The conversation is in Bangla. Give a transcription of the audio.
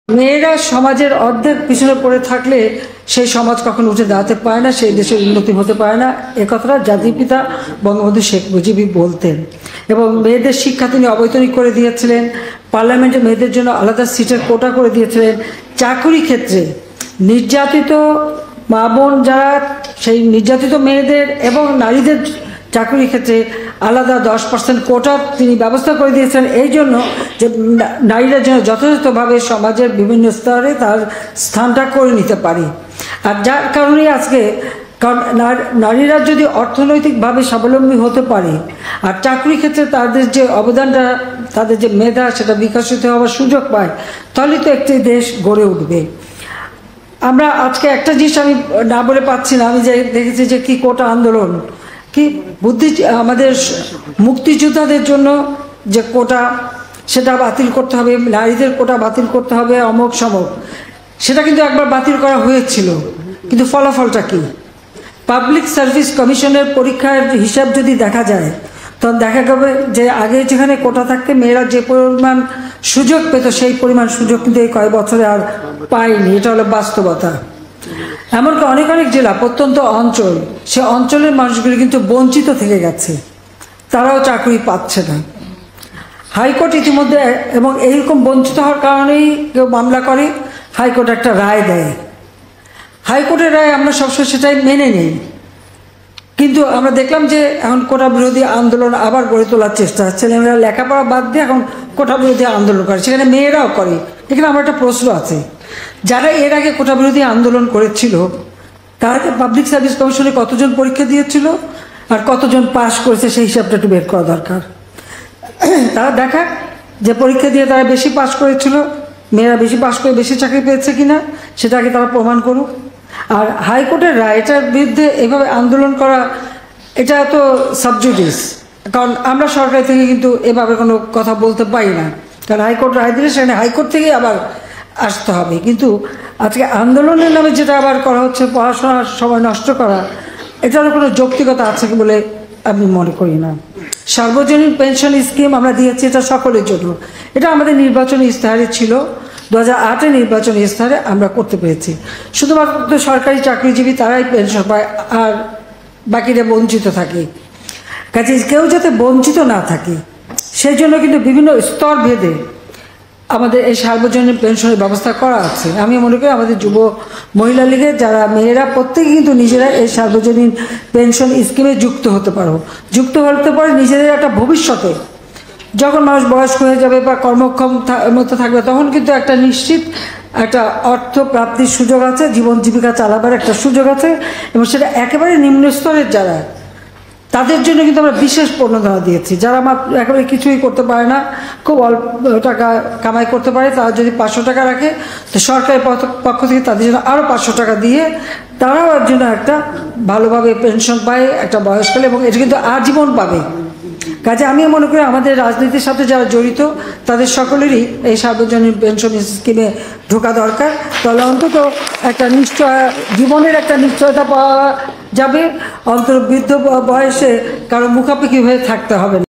মেয়েরা সমাজের অর্ধেক পিছনে পড়ে থাকলে সেই সমাজ কখনো উঠে দাঁড়াতে পারে না, সেই দেশের উন্নতি হতে পারে না। এ কথাটা জাতির পিতা বঙ্গবন্ধু শেখ মুজিবই বলতেন। এবং মেয়েদের শিক্ষা তিনি অবৈতনিক করে দিয়েছিলেন, পার্লামেন্টে মেয়েদের জন্য আলাদা সিটের কোটা করে দিয়েছিলেন। চাকরি ক্ষেত্রে নির্যাতিত মা বোন যারা, সেই নির্যাতিত মেয়েদের এবং নারীদের চাকরির ক্ষেত্রে আলাদা 10% কোটা তিনি ব্যবস্থা করে দিয়েছেন, এই জন্য যে নারীরা যেন যথাযথভাবে সমাজের বিভিন্ন স্তরে তার স্থানটা করে নিতে পারে। আর যার কারণেই আজকে, কারণ নারীরা যদি অর্থনৈতিকভাবে স্বাবলম্বী হতে পারে আর চাকরি ক্ষেত্রে তাদের যে অবদানটা, তাদের যে মেধা সেটা বিকশিত হওয়ার সুযোগ পায়, তাহলে তো একটি দেশ গড়ে উঠবে। আমরা আজকে একটা জিনিস আমি না বলে পাচ্ছি না, আমি যে দেখেছি যে কি কোটা আন্দোলন, কি বুদ্ধি, আমাদের মুক্তিযোদ্ধাদের জন্য যে কোটা সেটা বাতিল করতে হবে, নারীদের কোটা বাতিল করতে হবে, অমক সমক, সেটা কিন্তু একবার বাতিল করা হয়েছিল, কিন্তু ফলাফলটা কি? পাবলিক সার্ভিস কমিশনের পরীক্ষার হিসাব যদি দেখা যায়, তখন দেখা যাবে যে আগে যেখানে কোটা থাকতে মেয়েরা যে পরিমাণ সুযোগ পেত, সেই পরিমাণ সুযোগ কিন্তু এই কয়েক বছরে আর পায়নি। এটা হলো বাস্তবতা। এমনকি অনেক অনেক জেলা, প্রত্যন্ত অঞ্চল, সে অঞ্চলের মানুষগুলি কিন্তু বঞ্চিত থেকে গেছে, তারাও চাকরি পাচ্ছে না। হাইকোর্ট ইতিমধ্যে, এবং এইরকম বঞ্চিত হওয়ার কারণেই কেউ মামলা করে, হাইকোর্ট একটা রায় দেয়, হাইকোর্টের রায় আমরা সবসময় সেটাই মেনে নেই। কিন্তু আমরা দেখলাম যে এখন কোটা বিরোধী আন্দোলন আবার গড়ে তোলার চেষ্টা, ছেলেমেয়েরা লেখাপড়া বাদ দিয়ে এখন কোটা বিরোধী আন্দোলন করে, সেখানে মেয়েরাও করে। এখানে আমার একটা প্রশ্ন আছে, যারা এর আগে কোটা বিরোধী আন্দোলন করেছিল তারা পাবলিক সার্ভিস কমিশনে কতজন পরীক্ষা দিয়েছিল আর কতজন পাশ করেছে, সেই হিসাবটা একটু বের করা দরকার। তারা দেখাক যে পরীক্ষা দিয়ে তারা বেশি পাশ করেছিল, মেয়েরা বেশি পাশ করে বেশি চাকরি পেয়েছে কিনা, সেটাকে তারা প্রমাণ করুক। আর হাইকোর্টের রায়, এটার বিরুদ্ধে এভাবে আন্দোলন করা, এটা তো সাবজুডিস, কারণ আমরা সরকার থেকে কিন্তু এভাবে কোনো কথা বলতে পারি না, কারণ হাইকোর্ট রায় দিলে সেখানে হাইকোর্ট থেকেই আবার আসতে হবে। কিন্তু আজকে আন্দোলনের নামে যেটা আবার করা হচ্ছে, পড়াশোনার সময় নষ্ট করা, এটারও কোনো যৌক্তিকতা আছে বলে আমি মনে করি না। সার্বজনীন পেনশন স্কিম আমরা দিয়েছি, এটা সকলের জন্য, এটা আমাদের নির্বাচনী ইস্তাহারে ছিল, 2008-এ নির্বাচনী ইস্তাহারে আমরা করতে পেরেছি। শুধুমাত্র সরকারি চাকরিজীবী তারাই পেনশন পায়, আর বাকিরা বঞ্চিত থাকে। কাজে কেউ যাতে বঞ্চিত না থাকে, সেই জন্য কিন্তু বিভিন্ন স্তর ভেদে আমাদের এই সার্বজনীন পেনশনের ব্যবস্থা করা আছে। আমি মনে করি আমাদের যুব মহিলা লীগের যারা মেয়েরা, প্রত্যেকে কিন্তু নিজেরা এই সার্বজনীন পেনশন স্কিমে যুক্ত হতে পারে নিজেদের একটা ভবিষ্যতে, যখন মানুষ বয়স্ক হয়ে যাবে বা কর্মক্ষম মতো থাকবে, তখন কিন্তু একটা নিশ্চিত একটা অর্থ প্রাপ্তির সুযোগ আছে, জীবন জীবিকা চালাবার একটা সুযোগ আছে। এবং সেটা একেবারে নিম্ন স্তরের যারা, তাদের জন্য কিন্তু আমরা বিশেষ প্রণোদনা দিয়েছি। যারা একেবারে কিছুই করতে পারে না, খুব অল্প টাকা কামাই করতে পারে, তারা যদি 500 টাকা রাখে, তো সরকারের পক্ষ থেকে তাদের জন্য আরও 500 টাকা দিয়ে তারাও এর জন্য একটা ভালোভাবে পেনশন পায় একটা বয়সকালে, এবং এটা কিন্তু আজীবন পাবে। কাজে আমি মনে করি আমাদের রাজনীতির সাথে যারা জড়িত তাদের সকলেরই এই সার্বজনীন পেনশন স্কিমে ঢোকা দরকার। তাহলে অন্তত একটা জীবনের একটা নিশ্চয়তা পাওয়া যাবে, অন্তত বৃদ্ধ বয়সে কারো মুখাপেক্ষি হয়ে থাকতে হবে না।